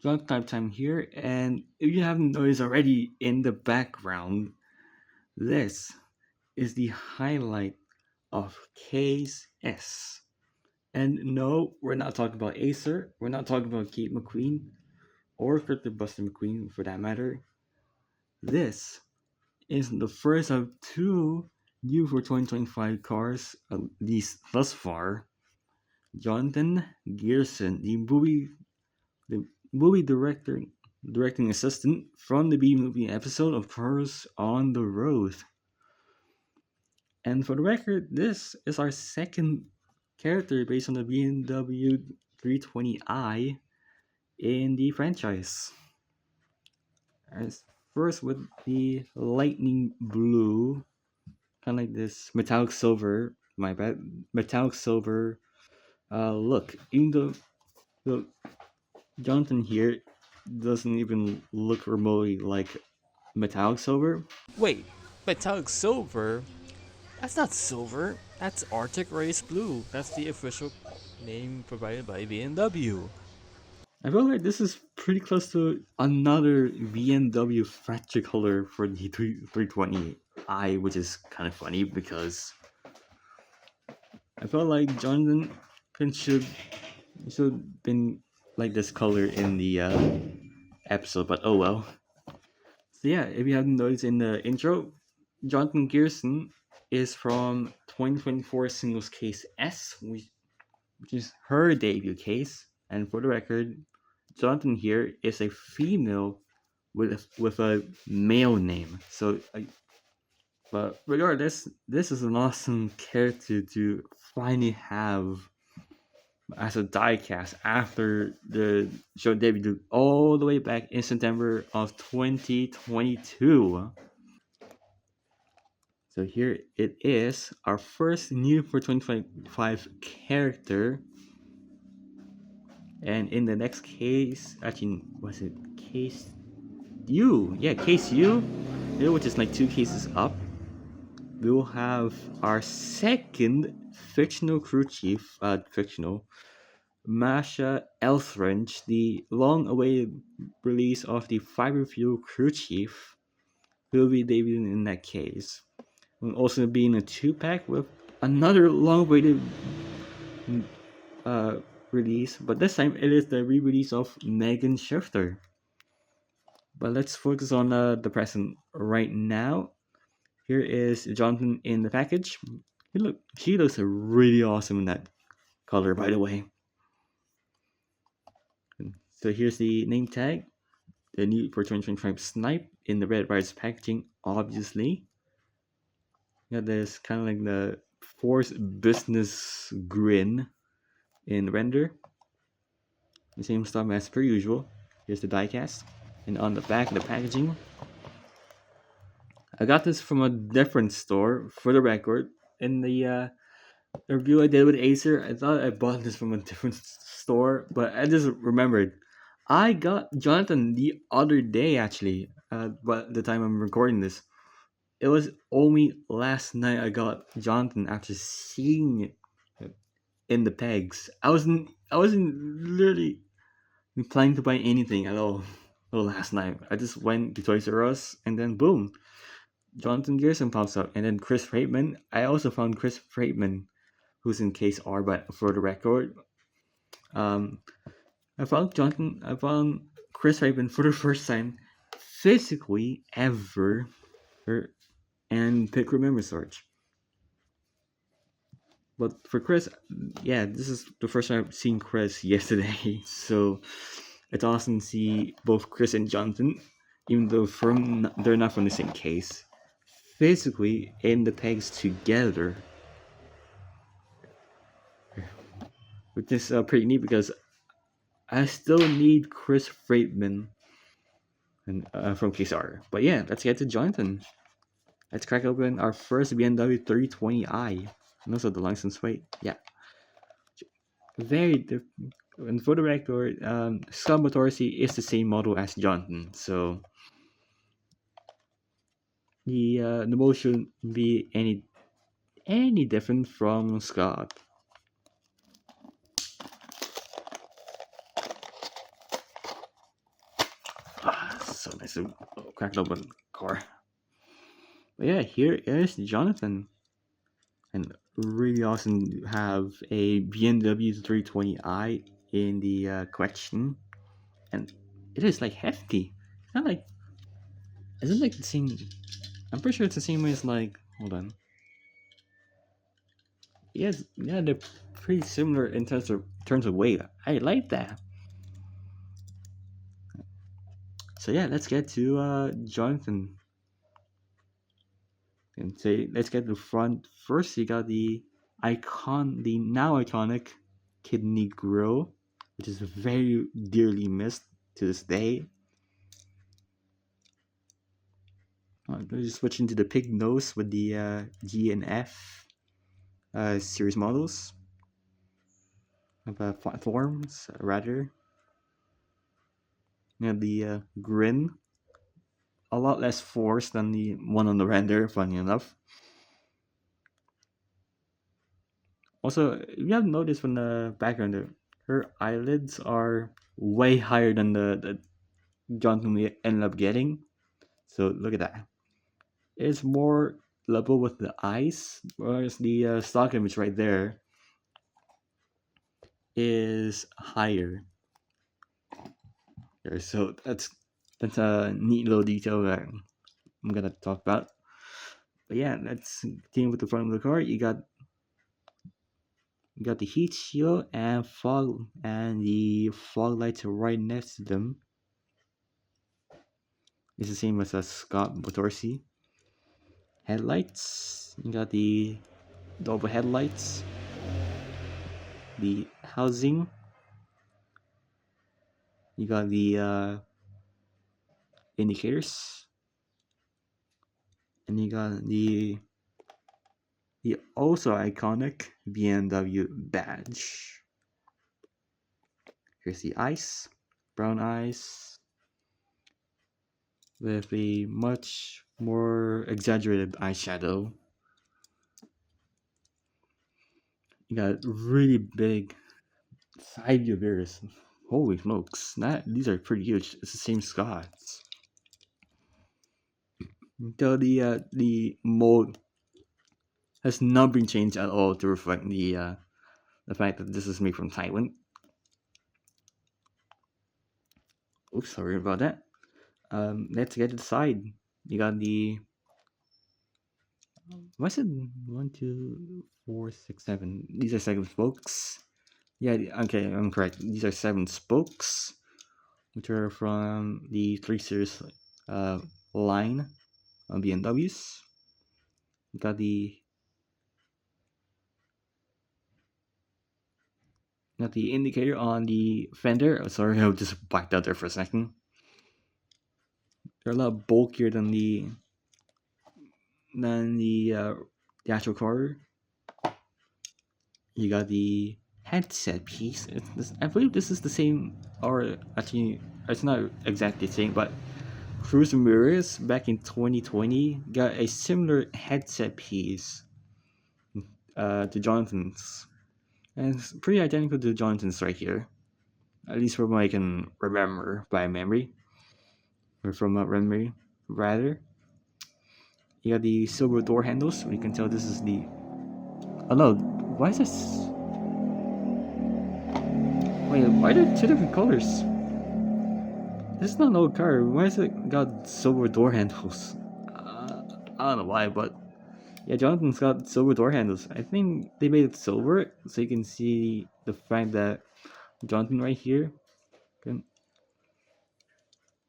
Drunk Type Time here, and if you haven't noticed already in the background, this is the highlight of Case S. And no, we're not talking about Acer, we're not talking about Kate McQueen, or Crypto Buster McQueen for that matter. This is the first of two new for 2025 cars, at least thus far. Jonathan Gearson, the movie directing assistant from the B movie episode of Cars on the Road. And for the record, this is our second character based on the BMW 320i in the franchise. As first with the lightning blue, kind of like this metallic silver, my bad, metallic silver look. Even though the Jonathan here doesn't even look remotely like metallic silver. Wait, metallic silver? That's not silver. That's Arctic Race Blue. That's the official name provided by BMW. I feel like this is pretty close to another BMW fracture color for the 320i, which is kind of funny because I felt like Jonathan should been like this color in the episode, but oh well. So yeah, if you haven't noticed in the intro, Jonathan Gearson is from 2024 Singles Case S, which is her debut case. And for the record, Jonathan here is a female with a male name. So, but regardless, this is an awesome character to finally have as a diecast after the show debuted all the way back in September of 2022. So here it is, our first new for 2025 character. And in the next case, actually, was it case U? Yeah, case U, which is like two cases up. We will have our second fictional crew chief, Masha Elthrange, the long-awaited release of the Fiber Fuel crew chief, will be debuting in that case. Will also be in a two-pack with another long-awaited uh, release, but this time it is the re-release of Megan Shifter. But let's focus on the present right now. Here is Jonathan in the package. She looks really awesome in that color, by the way. So here's the name tag, the new for 2025 Snipe in the Red Riders packaging, obviously. Got this kind of like the forced business grin in render. The same stuff as per usual. Here's the diecast. And on the back of the packaging, I got this from a different store, for the record. In the review I did with Acer, I thought I bought this from a different store, but I just remembered. I got Jonathan the other day, actually, but the time I'm recording this. It was only last night I got Jonathan after seeing it in the pegs. I wasn't literally planning to buy anything at all. Well, last night I just went to Toys R Us and then boom, Jonathan Gearson pops up, and then Chris Freightman. I also found Chris Freightman, who's in Case R, but for the record, um, I found Chris Freightman for the first time physically ever, and Pick Remember Search. But for Chris, yeah, this is the first time I've seen Chris yesterday, so it's awesome to see both Chris and Jonathan, even though they're not from the same case, physically in the pegs together, which is pretty neat because I still need Chris Freightman and from KSR. But yeah, let's get to Jonathan. Let's crack open our first BMW 320i. And also the license plate. Yeah, very different. And for the record, Scott Motorsi is the same model as Jonathan, so the model shouldn't be any different from Scott. so nice to crack open the car. But yeah, here is Jonathan. And really awesome to have a BMW 320i in the collection. And it is like hefty. It's not like, is it like the same? I'm pretty sure it's the same way as like, hold on. Yes, yeah, they're pretty similar in terms of weight. I like that. So yeah, let's get to Jonathan and say let's get to the front first. You got the now iconic kidney grill, which is very dearly missed to this day. Let's just switch into the pig nose with the G and F series models of platforms, rather. Yeah, the grin, a lot less force than the one on the render, funny enough. Also, you have noticed from the background there, her eyelids are way higher than the Johnson we ended up getting. So look at that. It's more level with the eyes, whereas the stock image right there is higher. There, so that's a neat little detail that I'm gonna talk about. But yeah, let's continue with the front of the car. You got the heat shield and the fog lights right next to them. It's the same as a Scott Motorsi. Headlights. You got the double headlights. The housing. You got the indicators. And you got the also iconic BMW badge. Here's the ice. Brown ice. With a much more exaggerated eyeshadow. You got really big side view mirrors. Holy smokes! These are pretty huge. It's the same Scots. Though the mold has not been changed at all to reflect the fact that this is made from Taiwan. Oops, sorry about that. Let's get to the side. You got the what's it? 1, 2, 4, 6, 7. These are 7 spokes. Yeah, okay, I'm correct. These are 7 spokes, which are from the 3 Series uh, line on BMWs. You got the indicator on the fender. Oh, sorry, I just blacked out there for a second. They're a lot bulkier than the actual car. You got the headset piece. I believe this is the same, or actually, it's not exactly the same, but Cruz Ramirez back in 2020 got a similar headset piece to Jonathan's. And it's pretty identical to Jonathan's right here. At least from what I can remember by memory. Or from memory, rather. You got the silver door handles. You can tell this is the. Oh no, why is this. Wait, why are there two different colors? This is not an old car. Why is it got silver door handles? I don't know why, but yeah, Jonathan's got silver door handles. I think they made it silver so you can see the fact that Jonathan right here. Can,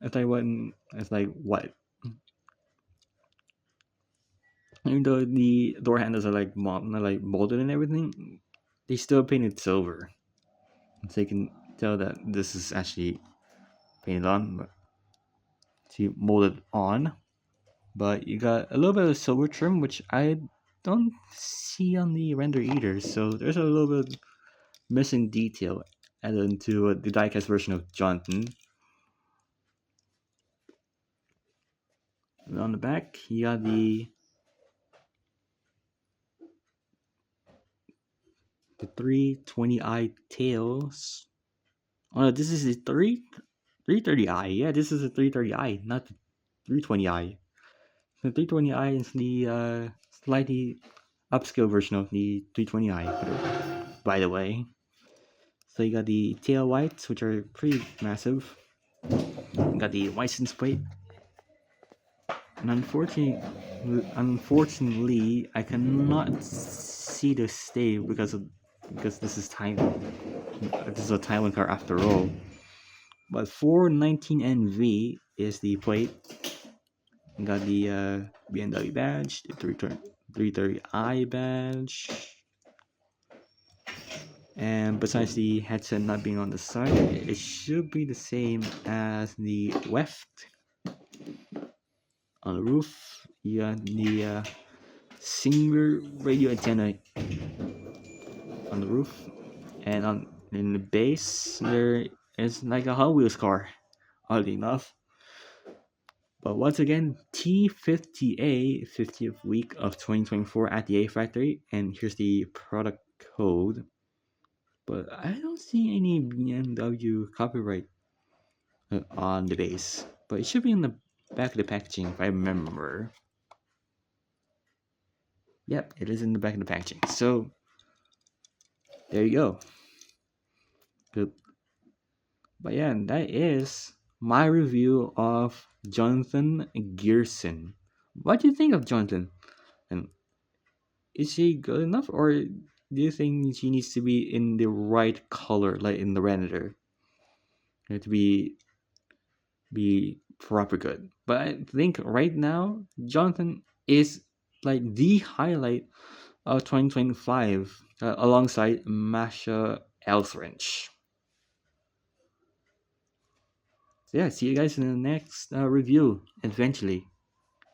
it's like what? Even though the door handles are like molded and everything, they still painted silver, so you can tell that this is actually painted on, but to molded on. But you got a little bit of silver trim, which I don't see on the render either. So there's a little bit missing detail added into the diecast version of Jonathan. And on the back, you got the 320i tails. Oh no, this is the 3. 330i. Yeah, this is a 330i, not the 320i. The 320i is the slightly upscale version of the 320i, by the way. So you got the tail lights, which are pretty massive. You got the license plate, and unfortunately, I cannot see the stay because this is Thailand. This is a Thailand car after all. But 419NV is the plate. You got the BMW badge, the 330i badge, and besides the headset not being on the side, it should be the same as the left on the roof. You got the singular radio antenna on the roof, and on in the base there is like a Hot Wheels car, oddly enough. But once again, T50A, 50th week of 2024 at the A factory, and here's the product code. But I don't see any BMW copyright on the base, but it should be in the back of the packaging if I remember. Yep, it is in the back of the packaging. So there you go. Good. But yeah, that is my review of Jonathan Gearson. What do you think of Jonathan? And is she good enough, or do you think she needs to be in the right color, like in the render, to be proper good? But I think right now, Jonathan is like the highlight of 2025, alongside Masha Elsrinch. So yeah, see you guys in the next review eventually.